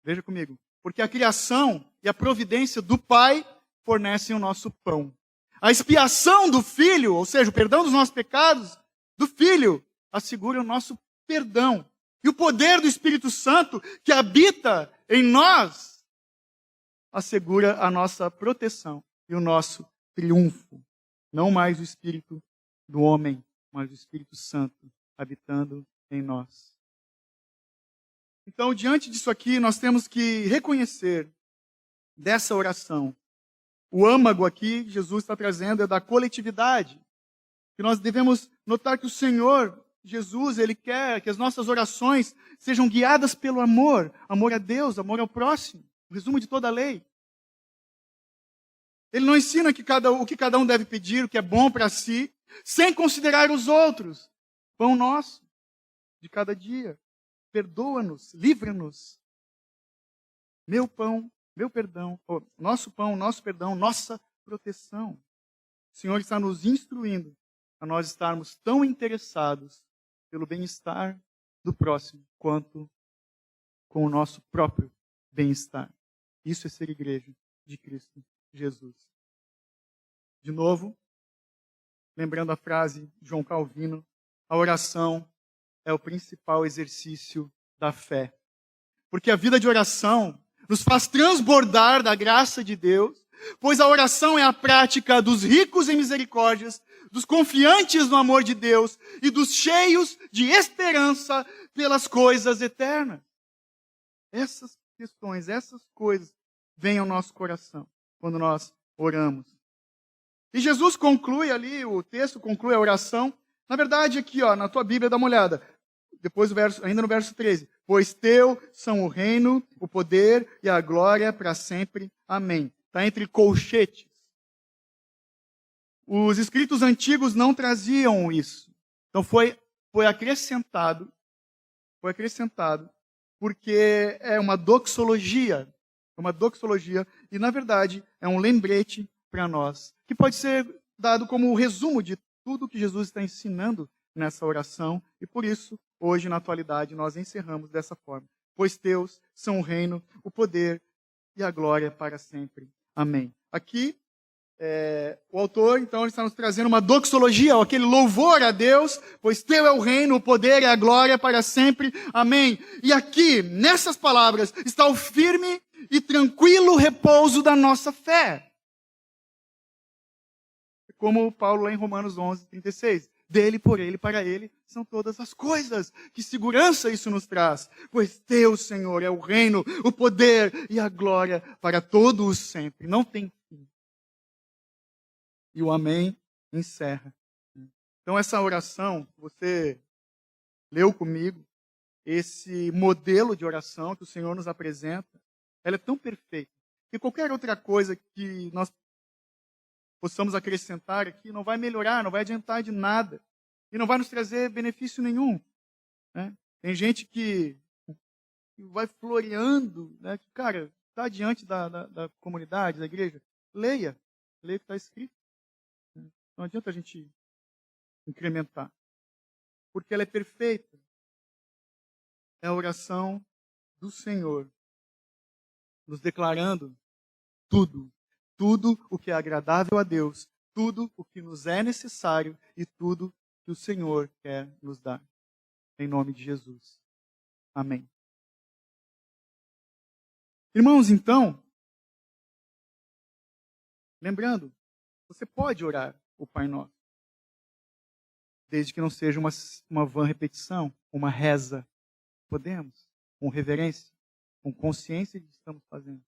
Veja comigo. Porque a criação e a providência do Pai fornecem o nosso pão. A expiação do Filho, ou seja, o perdão dos nossos pecados, do Filho, assegura o nosso perdão. E o poder do Espírito Santo, que habita em nós, assegura a nossa proteção e o nosso triunfo. Não mais o Espírito do homem, mas o Espírito Santo habitando em nós. Então, diante disso aqui, nós temos que reconhecer dessa oração. O âmago aqui que Jesus está trazendo é da coletividade. Que nós devemos notar que o Senhor, Jesus, Ele quer que as nossas orações sejam guiadas pelo amor. Amor a Deus, amor ao próximo. O resumo de toda a lei. Ele não ensina o que cada um deve pedir, o que é bom para si, sem considerar os outros. Pão nosso, de cada dia. Perdoa-nos, livra-nos. Meu pão, meu perdão, nosso pão, nosso perdão, nossa proteção. O Senhor está nos instruindo a nós estarmos tão interessados pelo bem-estar do próximo quanto com o nosso próprio bem-estar. Isso é ser igreja de Cristo Jesus. De novo, lembrando a frase de João Calvino, a oração é o principal exercício da fé. Porque a vida de oração nos faz transbordar da graça de Deus, pois a oração é a prática dos ricos em misericórdias, dos confiantes no amor de Deus e dos cheios de esperança pelas coisas eternas. Essas questões, essas coisas vêm ao nosso coração quando nós oramos. E Jesus conclui ali, o texto conclui a oração. Na verdade, aqui, na tua Bíblia, dá uma olhada. Depois, ainda no verso 13. Pois teu são o reino, o poder e a glória para sempre. Amém. Está entre colchetes. Os escritos antigos não traziam isso. Então foi acrescentado, porque é uma doxologia. É uma doxologia e, na verdade, é um lembrete para nós, que pode ser dado como o resumo de tudo que Jesus está ensinando nessa oração. E por isso, hoje, na atualidade, nós encerramos dessa forma. Pois teus são o reino, o poder e a glória para sempre. Amém. Aqui, o autor, então, ele está nos trazendo uma doxologia, aquele louvor a Deus, pois teu é o reino, o poder e a glória para sempre. Amém. E aqui, nessas palavras, está o firme e tranquilo repouso da nossa fé. Como Paulo lá em Romanos 11, 36. Dele, por ele, para ele, são todas as coisas. Que segurança isso nos traz. Pois teu, Senhor, é o reino, o poder e a glória para todos sempre. Não tem fim. E o amém encerra. Então essa oração, você leu comigo, esse modelo de oração que o Senhor nos apresenta, ela é tão perfeita, que qualquer outra coisa que nós possamos acrescentar aqui não vai melhorar, não vai adiantar de nada. E não vai nos trazer benefício nenhum. Né? Tem gente que vai floreando, né? Que, cara, está diante da comunidade, da igreja. Leia o que está escrito. Não adianta a gente incrementar. Porque ela é perfeita. É a oração do Senhor, nos declarando tudo. Tudo o que é agradável a Deus, tudo o que nos é necessário e tudo que o Senhor quer nos dar. Em nome de Jesus. Amém. Irmãos, então, lembrando, você pode orar o Pai Nosso, desde que não seja uma vã repetição, uma reza. Podemos, com reverência, com consciência de que estamos fazendo,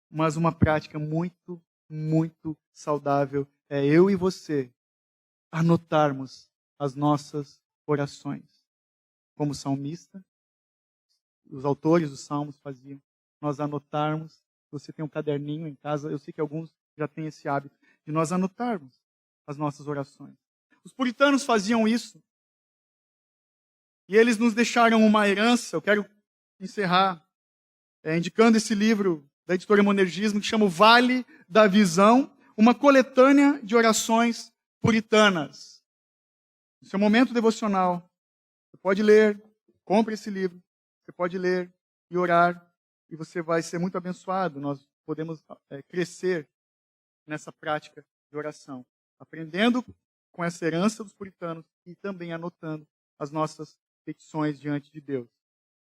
mas uma prática muito saudável é eu e você anotarmos as nossas orações. Como salmista, os autores dos salmos faziam. Nós anotarmos, você tem um caderninho em casa, eu sei que alguns já têm esse hábito, de nós anotarmos as nossas orações. Os puritanos faziam isso. E eles nos deixaram uma herança. Eu quero encerrar indicando esse livro da editora Monergismo, que chama O Vale da Visão, uma coletânea de orações puritanas. No seu momento devocional, você pode ler, compre esse livro, você pode ler e orar, e você vai ser muito abençoado. Nós podemos crescer nessa prática de oração, aprendendo com essa herança dos puritanos e também anotando as nossas petições diante de Deus.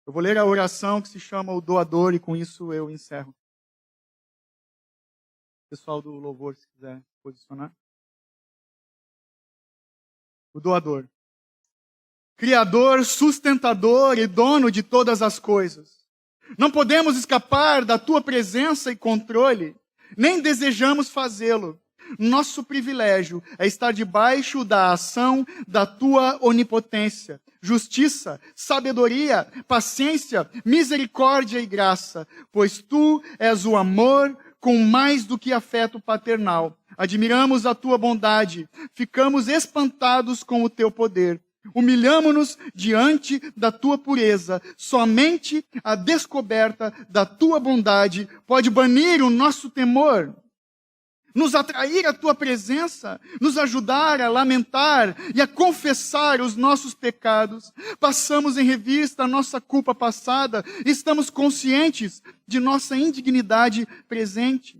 Eu vou ler a oração que se chama O Doador e com isso eu encerro. Pessoal do louvor, se quiser posicionar. O doador. Criador, sustentador e dono de todas as coisas. Não podemos escapar da tua presença e controle, nem desejamos fazê-lo. Nosso privilégio é estar debaixo da ação da tua onipotência, justiça, sabedoria, paciência, misericórdia e graça, pois tu és o amor com mais do que afeto paternal. Admiramos a tua bondade, ficamos espantados com o teu poder. Humilhamo-nos diante da tua pureza. Somente a descoberta da tua bondade pode banir o nosso temor, nos atrair à tua presença, nos ajudar a lamentar e a confessar os nossos pecados. Passamos em revista a nossa culpa passada e estamos conscientes de nossa indignidade presente.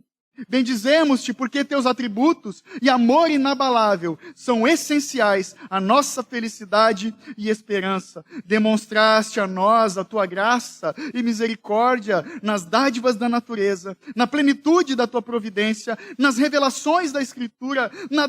Bendizemos-te porque teus atributos e amor inabalável são essenciais à nossa felicidade e esperança. Demonstraste a nós a tua graça e misericórdia nas dádivas da natureza, na plenitude da tua providência, nas revelações da Escritura, na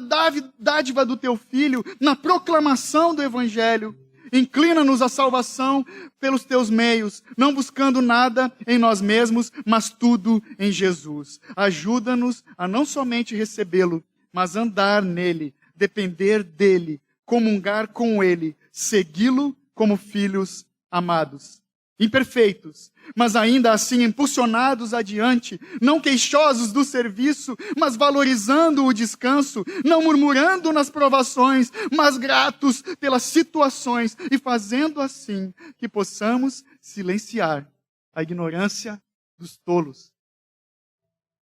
dádiva do teu Filho, na proclamação do Evangelho. Inclina-nos à salvação pelos teus meios, não buscando nada em nós mesmos, mas tudo em Jesus. Ajuda-nos a não somente recebê-lo, mas andar nele, depender dele, comungar com ele, segui-lo como filhos amados. Imperfeitos, mas ainda assim impulsionados adiante, não queixosos do serviço, mas valorizando o descanso, não murmurando nas provações, mas gratos pelas situações, e fazendo assim que possamos silenciar a ignorância dos tolos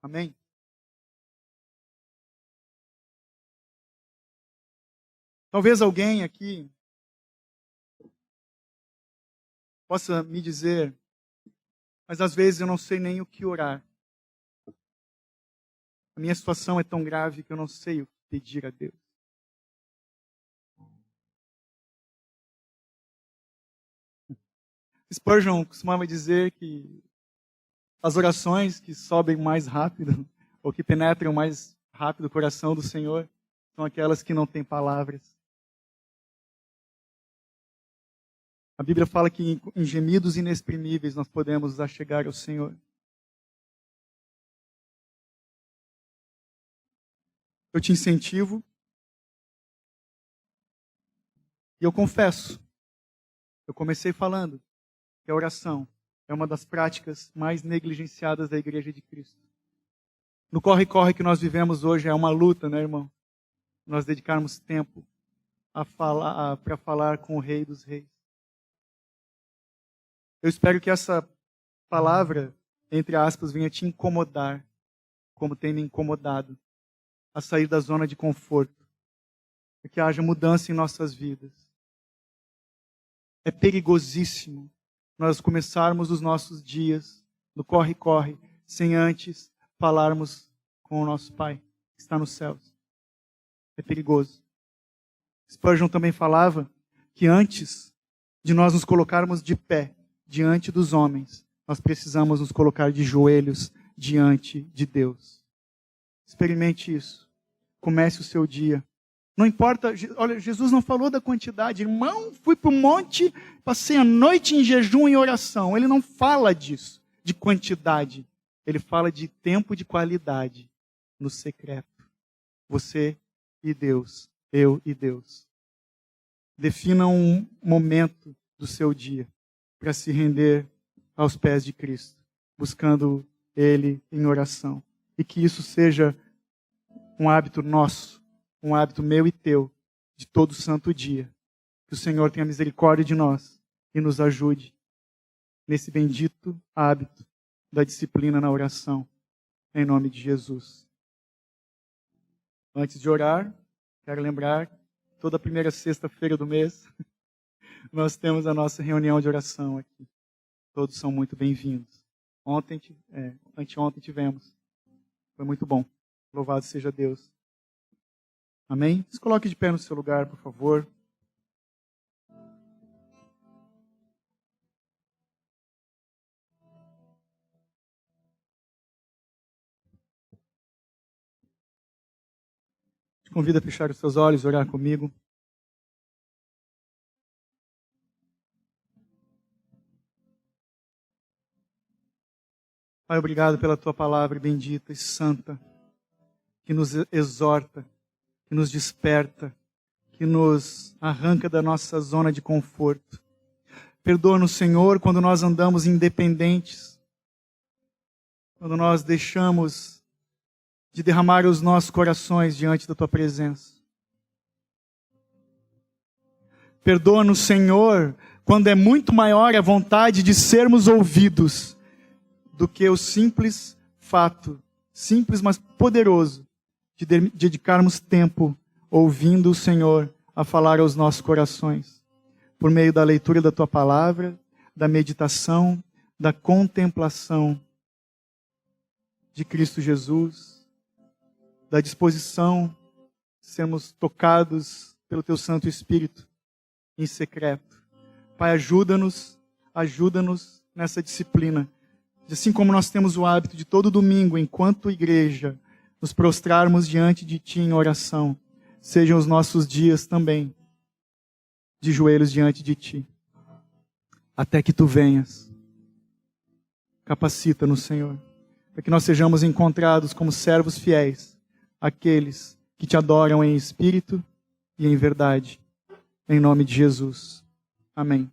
Amém? Talvez alguém aqui possa me dizer, mas às vezes eu não sei nem o que orar. A minha situação é tão grave que eu não sei o que pedir a Deus. Spurgeon costumava dizer que as orações que sobem mais rápido, ou que penetram mais rápido o coração do Senhor, são aquelas que não têm palavras. A Bíblia fala que em gemidos inexprimíveis nós podemos achegar ao Senhor. Eu te incentivo e eu confesso, eu comecei falando que a oração é uma das práticas mais negligenciadas da Igreja de Cristo. No corre-corre que nós vivemos hoje é uma luta, né, irmão? Nós dedicarmos tempo para falar com o Rei dos Reis. Eu espero que essa palavra, entre aspas, venha te incomodar, como tem me incomodado, a sair da zona de conforto, para que haja mudança em nossas vidas. É perigosíssimo nós começarmos os nossos dias no corre-corre, sem antes falarmos com o nosso Pai, que está nos céus. É perigoso. Spurgeon também falava que antes de nós nos colocarmos de pé diante dos homens, nós precisamos nos colocar de joelhos diante de Deus. Experimente isso. Comece o seu dia. Não importa, olha, Jesus não falou da quantidade. Irmão, fui para o monte, passei a noite em jejum e oração. Ele não fala disso, de quantidade. Ele fala de tempo de qualidade, no secreto. Você e Deus, eu e Deus. Defina um momento do seu dia para se render aos pés de Cristo, buscando Ele em oração. E que isso seja um hábito nosso, um hábito meu e teu, de todo santo dia. Que o Senhor tenha misericórdia de nós e nos ajude nesse bendito hábito da disciplina na oração, em nome de Jesus. Antes de orar, quero lembrar, toda primeira sexta-feira do mês, nós temos a nossa reunião de oração aqui. Todos são muito bem-vindos. Anteontem tivemos. Foi muito bom. Louvado seja Deus. Amém? Se coloque de pé no seu lugar, por favor. Te convido a fechar os seus olhos e orar comigo. Pai, obrigado pela tua palavra bendita e santa, que nos exorta, que nos desperta, que nos arranca da nossa zona de conforto. Perdoa-nos, Senhor, quando nós andamos independentes, quando nós deixamos de derramar os nossos corações diante da tua presença. Perdoa-nos, Senhor, quando é muito maior a vontade de sermos ouvidos do que o simples fato, simples mas poderoso, de dedicarmos tempo ouvindo o Senhor a falar aos nossos corações, por meio da leitura da tua palavra, da meditação, da contemplação de Cristo Jesus, da disposição de sermos tocados pelo teu Santo Espírito em secreto. Pai, ajuda-nos nessa disciplina. Assim como nós temos o hábito de todo domingo, enquanto igreja, nos prostrarmos diante de Ti em oração, sejam os nossos dias também de joelhos diante de Ti. Até que Tu venhas. Capacita-nos, Senhor, para que nós sejamos encontrados como servos fiéis, aqueles que Te adoram em espírito e em verdade. Em nome de Jesus. Amém.